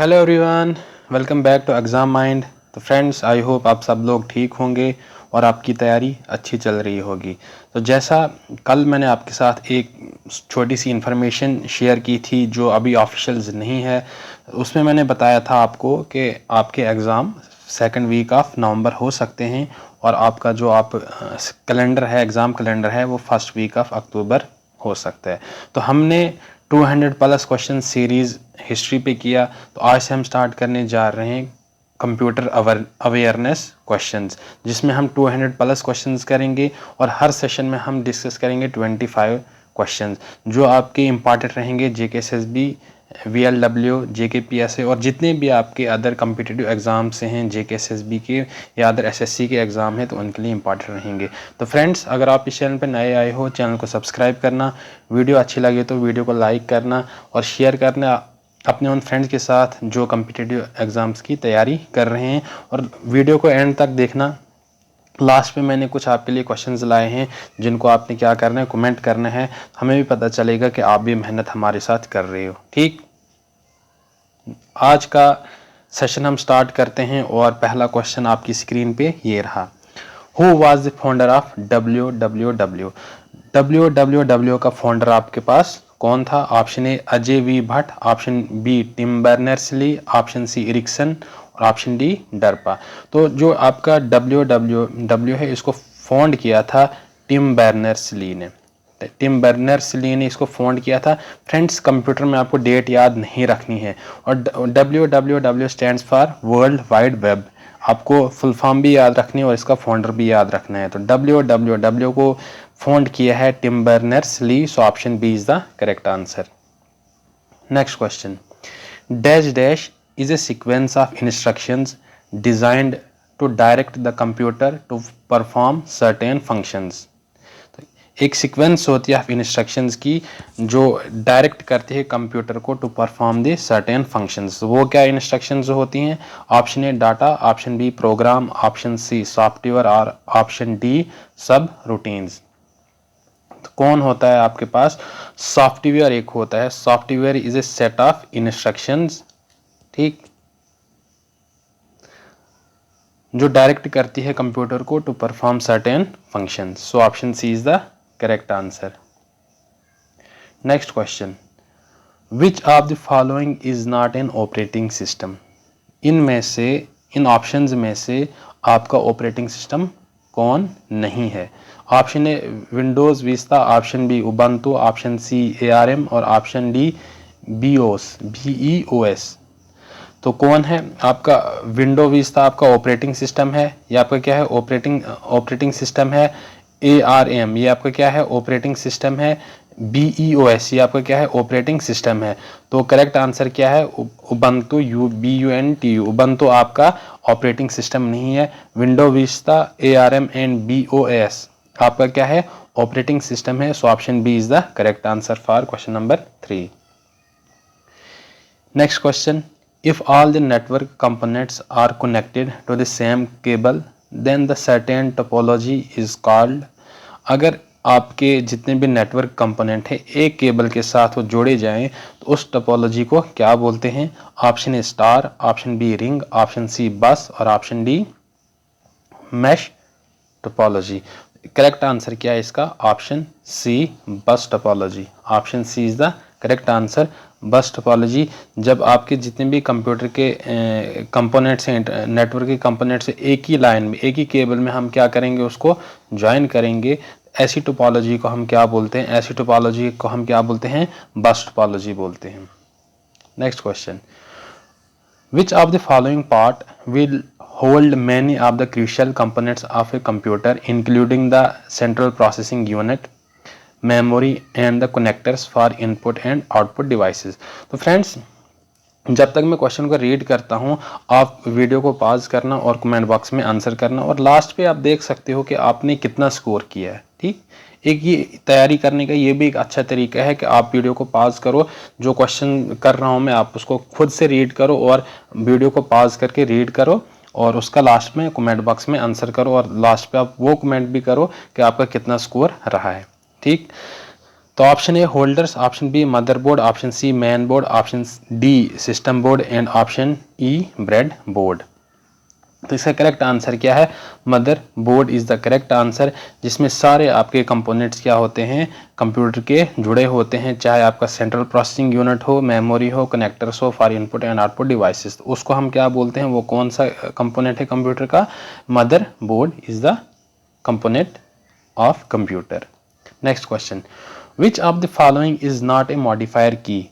Hello everyone, welcome back to Exam Mind. तो friends, I hope आप सब लोग ठीक होंगे और आपकी तैयारी अच्छी चल रही होगी। तो जैसा कल मैंने आपके साथ एक छोटी सी इन्फॉर्मेशन शेयर की थी जो अभी ऑफिशियल्स नहीं है, उसमें मैंने बताया था आपको कि आपके exam second week of November हो सकते हैं और आपका जो आप कैलेंडर है, एग्ज़ाम कैलेंडर है, वो फर्स्ट वीक ऑफ अक्टूबर हो सकता है। तो हमने 200 प्लस क्वेश्चन सीरीज़ हिस्ट्री पे किया, तो आज से हम स्टार्ट करने जा रहे हैं कंप्यूटर अवेयरनेस क्वेश्चंस, जिसमें हम 200 प्लस क्वेश्चंस करेंगे और हर सेशन में हम डिस्कस करेंगे 25 क्वेश्चंस जो आपके इम्पॉर्टेंट रहेंगे JKSSB, VLW, JKPSA और जितने भी आपके अदर कम्पिटिटिव एग्ज़ाम से हैं, JKSSB के या अदर SSC के एग्ज़ाम हैं, तो उनके लिए इंपॉर्टेंट रहेंगे। तो फ्रेंड्स, अगर आप इस चैनल पर नए आए हो, चैनल को सब्सक्राइब करना, वीडियो अच्छी लगे तो वीडियो को लाइक करना और शेयर करना अपने उन फ्रेंड्स के साथ जो कम्पिटिटिव एग्ज़ाम्स की तैयारी कर रहे हैं। और वीडियो को एंड तक देखना। लास्ट में मैंने कुछ आपके लिए क्वेश्चंस लाए हैं जिनको आपने क्या करना है, कमेंट करना है। हमें भी पता चलेगा कि आप भी मेहनत हमारे साथ कर रहे हो। ठीक, आज का सेशन हम स्टार्ट करते हैं और पहला क्वेश्चन आपकी स्क्रीन पे ये रहा। Who was the founder of WWW? WWW का फाउंडर आपके पास कौन था? Option A Ajay V Bhatt, option B Tim Berners-Lee, option C Ericsson और ऑप्शन डी डर्पा। तो जो आपका WWW है, इसको फाउंड किया था टिम बर्नर्स-ली ने। टिम बर्नर्स-ली ने इसको फाउंड किया था। फ्रेंड्स, कंप्यूटर में आपको डेट याद नहीं रखनी है और WWW stands for world wide web. आपको फुल फॉर्म भी याद रखनी है और इसका फाउंडर भी याद रखना है। तो WWW को फाउंड किया है Tim Berners-Lee, so option B is the correct answer. Next question, dash dash is a sequence of instructions designed to direct the computer to perform certain functions. एक सीक्वेंस होती है ऑफ इंस्ट्रक्शंस की जो direct करती है computer को to perform the certain functions. वो क्या इंस्ट्रक्शंस होती हैं? Option A data, option B program, option C software और ऑप्शन डी सब रूटीन्स। तो कौन होता है आपके पास? सॉफ्टवेयर एक होता है। Software is a set of instructions, ठीक, जो डायरेक्ट करती है कंप्यूटर को to perform certain function. So option C is the correct answer. Next question, which of the following is not an operating system? इनमें से, इन ऑप्शंस में से आपका ऑपरेटिंग सिस्टम कौन नहीं है? Option A Windows Vista, option B Ubuntu, option C ARM और option D BEOS। तो कौन है आपका? विंडो विस्ता आपका ऑपरेटिंग सिस्टम है, ये आपका क्या है? ऑपरेटिंग सिस्टम है। ARM ये आपका क्या है? ऑपरेटिंग सिस्टम है। BEOS ये आपका क्या है? ऑपरेटिंग सिस्टम है। तो करेक्ट आंसर क्या है? Ubuntu, UBUNTU। उबंटू आपका ऑपरेटिंग सिस्टम नहीं है। Window Vista, ARM and BOS आपका क्या है? ऑपरेटिंग सिस्टम है। So option B is the correct answer for question number 3। Next question, if all the network components are connected to the same cable then the certain topology is called। अगर आपके जितने भी network component हैं एक cable के साथ वो जोड़े जाएं तो उस टोपोलॉजी को क्या बोलते हैं? Option A star, option B ring, option C bus और option D mesh topology. Correct answer क्या है इसका? Option C bus topology. Option C is the correct answer, bus topology. जब आपके जितने भी कंप्यूटर के कंपोनेंट्स हैं, नेटवर्क के कंपोनेंट्स हैं, एक ही लाइन में, एक ही केबल में हम क्या करेंगे? उसको ज्वाइन करेंगे। ऐसी टोपोलॉजी को हम क्या बोलते हैं? ऐसी टोपोलॉजी को हम क्या बोलते हैं? बस टोपोलॉजी बोलते हैं। Next question, which of the following part will hold many of the crucial components of a computer including the central processing unit, memory and the connectors for input and output devices? तो friends, जब तक मैं question को read करता हूं आप video को pause करना और कमेंट बॉक्स में आंसर करना और लास्ट पे आप देख सकते हो कि आपने कितना स्कोर किया है। ठीक, एक ये तैयारी करने का ये भी एक अच्छा तरीका है कि आप वीडियो को पॉज करो, जो क्वेश्चन कर रहा हूं मैं आप उसको खुद से रीड करो और वीडियो को पॉज करके रीड करो और उसका लास्ट में कमेंट बॉक्स में आंसर करो और लास्ट पे आप वो कमेंट भी करो कि आपका कितना स्कोर रहा है। ठीक, तो option A holders, option B motherboard, option C main board, option D system board and option E bread board. तो इसका करेक्ट आंसर क्या है? Mother board is the correct answer, जिसमें सारे आपके कंपोनेंट्स क्या होते हैं? कंप्यूटर के जुड़े होते हैं, चाहे आपका सेंट्रल प्रोसेसिंग यूनिट हो, मेमोरी हो, कनेक्टर्स हो for input and output devices. तो उसको हम क्या बोलते हैं? वो कौन सा कंपोनेंट है कंप्यूटर का? Mother board is the component of computer. Next question, which of the following is not A modifier की?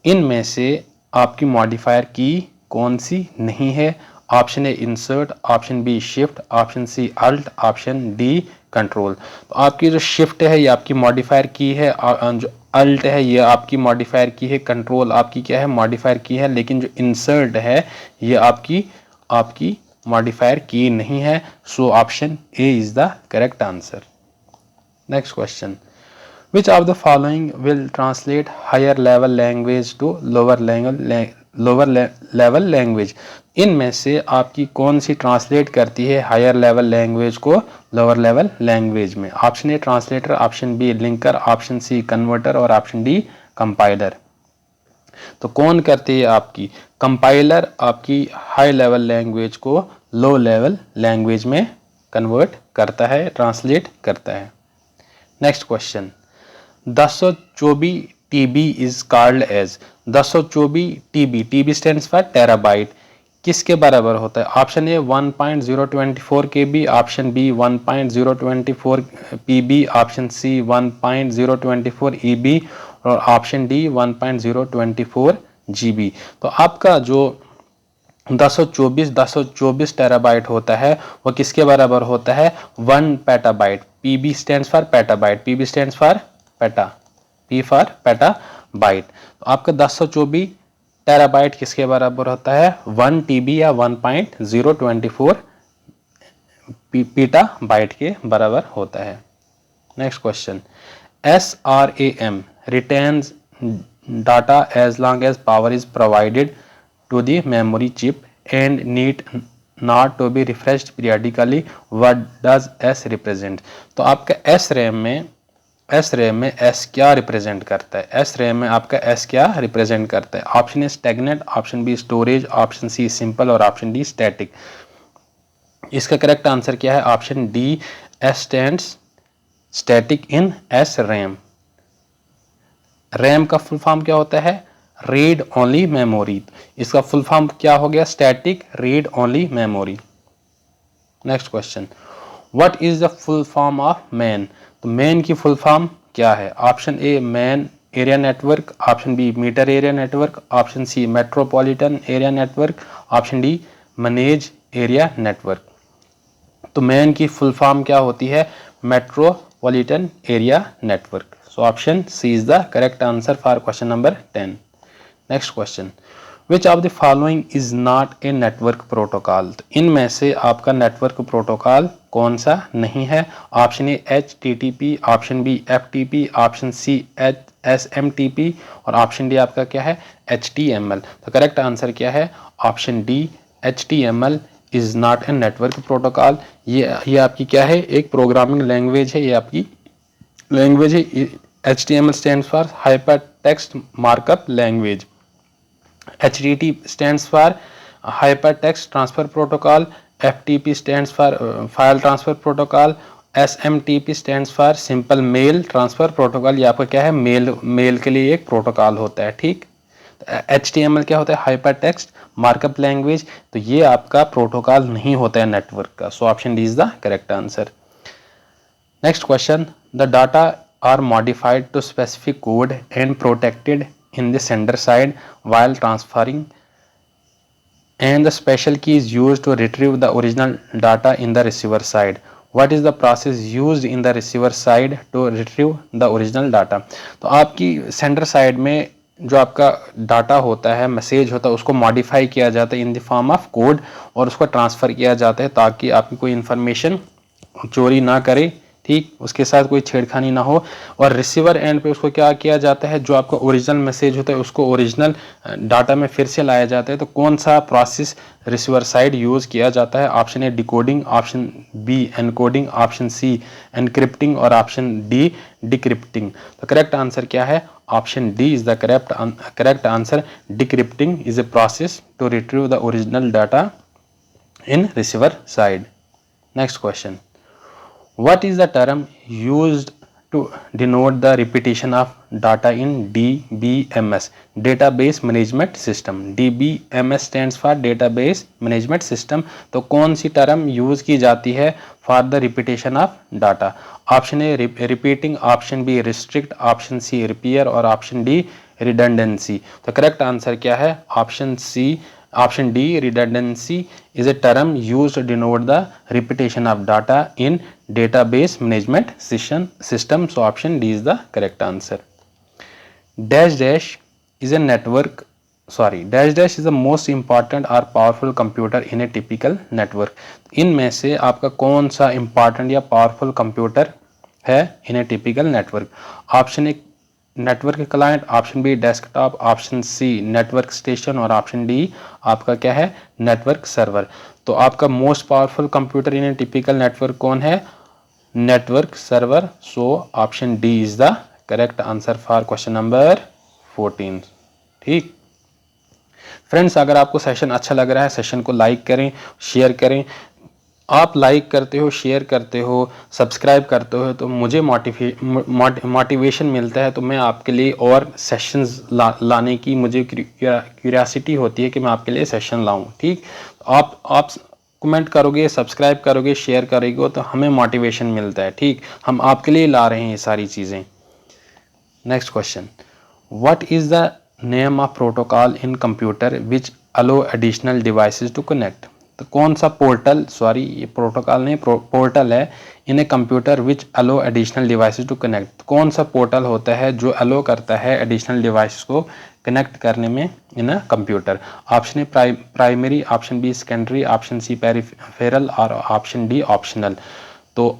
इनमें से आपकी मॉडिफायर की कौन सी नहीं है? Option A insert, option B shift, option C alt, option D control. तो आपकी जो शिफ्ट है ये आपकी मॉडिफायर की है, जो अल्ट है ये आपकी मॉडिफायर की है, कंट्रोल आपकी क्या है? मॉडिफायर की है। लेकिन जो इंसर्ट है ये आपकी मॉडिफायर की नहीं है। So option A is the correct answer. Next question, which of the following will translate higher level language to lower level language? इनमें से आपकी कौन सी ट्रांसलेट करती है हायर लेवल लैंग्वेज को लोअर लेवल लैंग्वेज में? Option A translator, option B linker, option C converter और option D compiler. तो कौन करती है? आपकी कंपाइलर आपकी हाई लेवल लैंग्वेज को लो लेवल लैंग्वेज में कन्वर्ट करता है, ट्रांसलेट करता है। Next question, 1024 TB is called as 1024 TB stands for terabyte, किसके बराबर होता है? Option A 1.024 KB, option B 1.024 PB, option C 1.024 EB और ऑप्शन डी 1.024 GB। तो आपका जो 1024 टेराबाइट होता है वो किसके बराबर होता है? 1 petabyte. PB stands for petabyte, PB stands for PETA, P for petabyte. तो आपका 1024 टेराबाइट किसके बराबर होता है? 1 TB या 1.024 पीटाबाइट के बराबर होता है। Next question, SRAM retains data as long as power is provided to the memory chip and need not to be refreshed periodically. What does S represent? तो आपका SRAM में S क्या रिप्रेजेंट करता है? SRAM में आपका S क्या represent करता है? Option A stagnant, option B storage, option C simple और ऑप्शन डी स्टैटिक। इसका करेक्ट आंसर क्या है? Option D, S stands static in SRAM। RAM का फुल फॉर्म क्या होता है? Read only memory. इसका फुल फॉर्म क्या हो गया? Static read only memory. Next question, what is the full form of MAN? तो मैन की फुल फॉर्म क्या है? Option A MAN area network, option B meter area network, option C metropolitan area network, option D manage area network. तो MAN की full form क्या होती है? Metropolitan area network. So option C is the correct answer for question number 10. Next question, which of the following is not a network protocol? तो इनमें से आपका network protocol कौन सा नहीं है? Option A HTTP, option B FTP, option C SMTP और option D आपका क्या है? HTML। तो करेक्ट आंसर क्या है? Option D HTML is not a network protocol. ये आपकी क्या है? एक प्रोग्रामिंग लैंग्वेज है, ये आपकी लैंग्वेज है। HTML stands for Hypertext Markup Language. HTTP stands for Hypertext Transfer Protocol. FTP stands for File Transfer Protocol. SMTP stands for Simple Mail Transfer Protocol। ये आपका क्या है? मेल के लिए एक प्रोटोकॉल होता है, ठीक। HTML क्या होता है? Hypertext Markup Language। तो ये आपका प्रोटोकॉल नहीं होता है नेटवर्क का। सो option D is the correct answer. Next question, the data are modified to specific code and protected in the sender side while transferring, and the special key is used to retrieve the original data in the receiver side. What is the process used in the receiver side to retrieve the original data? तो आपकी sender side में जो आपका data होता है, message होता है, उसको मॉडिफाई किया जाता है in the form of code और उसको ट्रांसफ़र किया जाता है ताकि आपकी कोई इन्फॉर्मेशन चोरी ना करे, ठीक, उसके साथ कोई छेड़खानी ना हो। और रिसीवर एंड पे उसको क्या किया जाता है, जो आपका ओरिजिनल मैसेज होता है उसको ओरिजिनल डाटा में फिर से लाया जाता है। तो कौन सा प्रोसेस रिसीवर साइड यूज़ किया जाता है? Option A decoding, option B encoding, option C encrypting और ऑप्शन डी डिक्रिप्टिंग। तो करेक्ट आंसर क्या है? Option D is the correct answer. Decrypting is a process to retrieve the original data in receiver side. Next question. What is the term used to denote the repetition of data in DBMS, database management system? DBMS stands for database management system. तो कौन सी term use की जाती है for the repetition of data? Option A repeating, option B restrict, option C repair और option D redundancy. तो correct answer क्या है? Option C, option D, redundancy is a term used to denote the repetition of data in database management system. So option D is the correct answer. Dash dash is a network, dash dash is the most important or powerful computer in a typical network. इनमें से आपका कौन सा important या powerful computer है in a typical network? Option A network client, option B desktop, option C network station और option D आपका क्या है? Network server. तो आपका most powerful computer in a typical network कौन है? Network server. So option D is the correct answer for question number 14। ठीक friends, अगर आपको सेशन अच्छा लग रहा है, सेशन को लाइक करें, शेयर करें। आप लाइक करते हो, शेयर करते हो, सब्सक्राइब करते हो तो मुझे मोटिवेशन मिलता है। तो मैं आपके लिए और सेशंस लाने की मुझे क्यूरियोसिटी होती है कि मैं आपके लिए सेशन लाऊं। ठीक, आप कमेंट करोगे, सब्सक्राइब करोगे, शेयर करोगे तो हमें मोटिवेशन मिलता है। ठीक, हम आपके लिए ला रहे हैं ये सारी चीज़ें। Next question, what is the name of protocol in computer which allow additional devices to connect? तो कौन सा पोर्टल, ये प्रोटोकॉल नहीं, पोर्टल है in a computer which allow additional devices to connect. कौन सा पोर्टल होता है जो अलो करता है एडिशनल डिवाइसेस को कनेक्ट करने में in a computer? Option A primary, option B secondary, option C peripheral और ऑप्शन डी ऑप्शनल। तो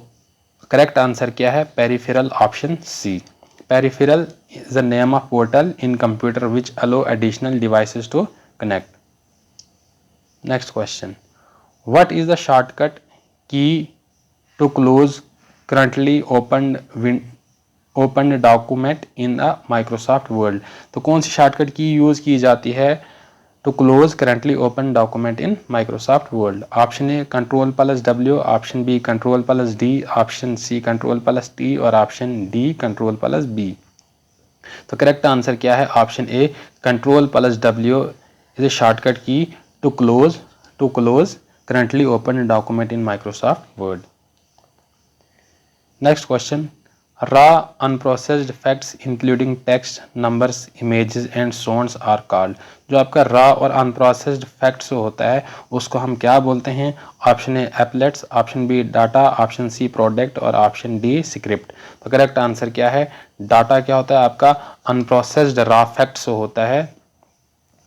करेक्ट आंसर क्या है? Peripheral, option C. Peripheral is the name of portal in computer which allow additional devices to connect. Next question, what is the shortcut key to close currently opened document in a Microsoft Word? तो कौन सी shortcut की use की जाती है to close currently open document in Microsoft Word? Option A Ctrl+W, option B Ctrl+D, option C Ctrl+T और option D Ctrl+B। तो correct answer क्या है? Option A Ctrl+W is a shortcut key to close currently open document in Microsoft Word. Next question, raw unprocessed facts including text, numbers, images and sounds are called. जो आपका raw और unprocessed facts होता है उसको हम क्या बोलते हैं? Option A applets, option B data, option C product और ऑप्शन डी स्क्रिप्ट। तो करेक्ट आंसर क्या है? डाटा क्या होता है? आपका अनप्रोसेस्ड रॉ फैक्ट्स होता है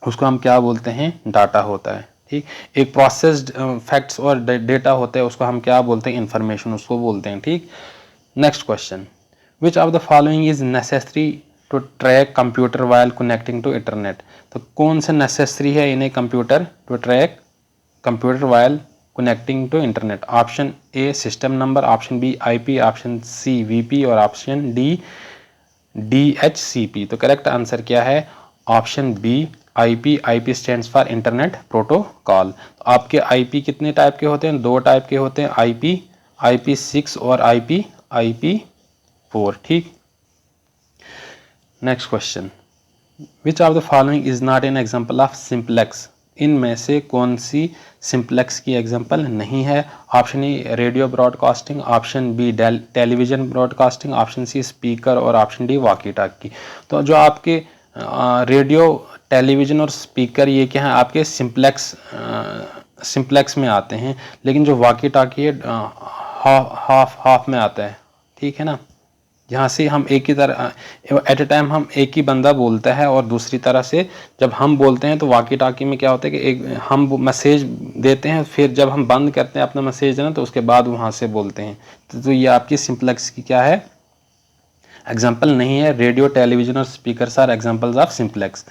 उसको हम क्या बोलते हैं? डाटा होता है। ठीक, एक प्रोसेस्ड फैक्ट्स और डेटा होता है उसको हम क्या बोलते हैं? इंफॉर्मेशन उसको बोलते हैं। ठीक, next question, which of the following is necessary to track computer while connecting to internet? तो कौन सा नेसेसरी है in a computer to track computer while connecting to internet? Option A system number, option B IP, option C VP और option D DHCP। तो correct answer क्या है? Option B IP. IP stands for internet protocol. तो आपके IP कितने type के होते हैं? 2 टाइप के होते हैं, IP6 और IP4। ठीक, next question, which of the following is not an example of simplex? इनमें से कौन सी सिंप्लेक्स की एग्जांपल नहीं है? Option A radio broadcasting, option B television broadcasting, option C speaker और ऑप्शन डी वॉकी टॉकी। तो जो आपके रेडियो, टेलीविजन और स्पीकर ये क्या है? आपके सिंप्लेक्स में आते हैं, लेकिन जो वॉकी टॉकी है हाफ में आता है। ठीक है ना, जहाँ से हम एक ही तरह एट ए टाइम हम एक ही बंदा बोलता है, और दूसरी तरह से जब हम बोलते हैं तो वाकी टाकी में क्या होता है कि एक हम मैसेज देते हैं, फिर जब हम बंद करते हैं अपना मैसेज देना तो उसके बाद वहाँ से बोलते हैं। तो ये आपकी सिंप्लेक्स की क्या है, एग्जाम्पल नहीं है। रेडियो, टेलीविजन और speakers are examples of simplex.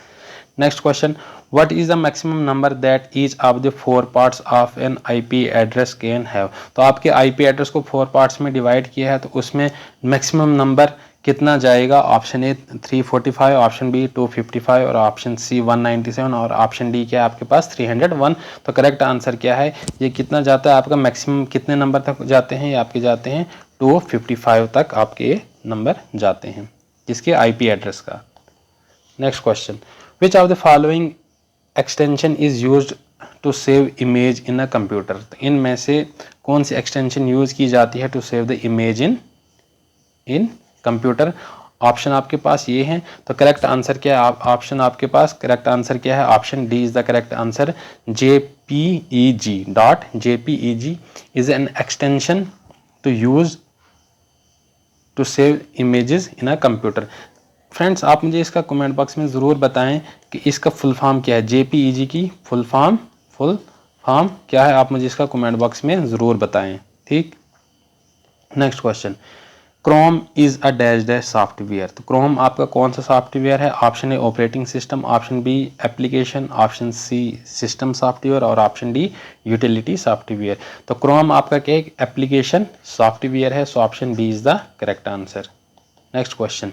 Next question, what is the maximum number that each of the 4 parts of an IP address can have. तो आपके आईपी एड्रेस को 4 पार्ट्स में डिवाइड किया है, तो उसमें मैक्सिमम नंबर कितना जाएगा। ऑप्शन ए 345, ऑप्शन बी 255 और ऑप्शन सी 197 और ऑप्शन डी क्या है आपके पास 301। तो करेक्ट आंसर क्या है, ये कितना जाता है आपका मैक्सिमम, कितने नंबर तक जाते हैं, ये आपके जाते हैं 255 तक आपके नंबर जाते हैं किसके, आईपी एड्रेस का। Next question, which of the following extension is used to save image in a computer. इनमें से कौन सी एक्सटेंशन यूज की जाती है to save the image in computer. Option आपके पास ये हैं, तो करेक्ट आंसर क्या है, ऑप्शन आपके पास करेक्ट आंसर क्या है, option D is the correct answer. JPEG is an extension to use to save images in a computer. Friends आप मुझे इसका कमेंट बॉक्स में ज़रूर बताएं कि इसका फुल फॉर्म क्या है, JPEG की फुल फॉर्म क्या है, आप मुझे इसका कमेंट बॉक्स में ज़रूर बताएं, ठीक। Next question, Chrome is a dash dash software. तो क्रोम आपका कौन सा सॉफ्टवेयर है। Option A operating system, option B application, option C system software और ऑप्शन डी यूटिलिटी सॉफ्टवेयर। तो क्रोम आपका क्या एक एप्लीकेशन सॉफ्टवेयर है, so option B is the correct answer. Next question,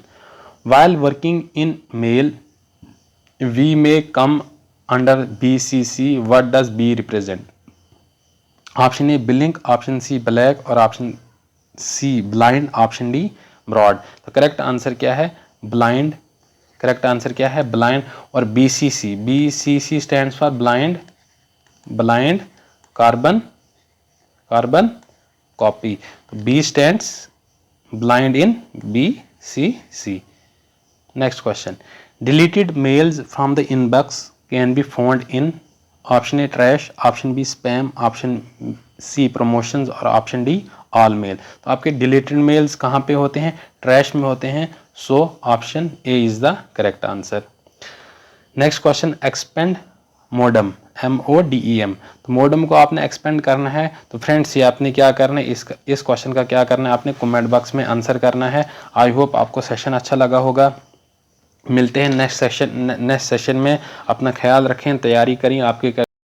while working in mail we may come under BCC, what does B represent। Option A billing, option C black और option C blind, option D broad. तो correct answer क्या है, blind. Correct answer क्या है, blind. और BCC stands for blind carbon copy. तो B stands blind in BCC। Next question, deleted mails from the inbox can be found in option A trash, option B spam, option C promotions और option D all mail। तो आपके deleted mails कहाँ पे होते हैं, trash में होते हैं, so option A is the correct answer। Next question, expand modem, MODEM। तो मॉडम को आपने एक्सपेंड करना है, तो फ्रेंड्स ये आपने क्या करना है, इस क्वेश्चन का क्या करना है, आपने कमेंट बॉक्स में आंसर करना है। आई होप आपको सेशन अच्छा लगा होगा। मिलते हैं नेक्स्ट सेशन में। अपना ख्याल रखें, तैयारी करें आपके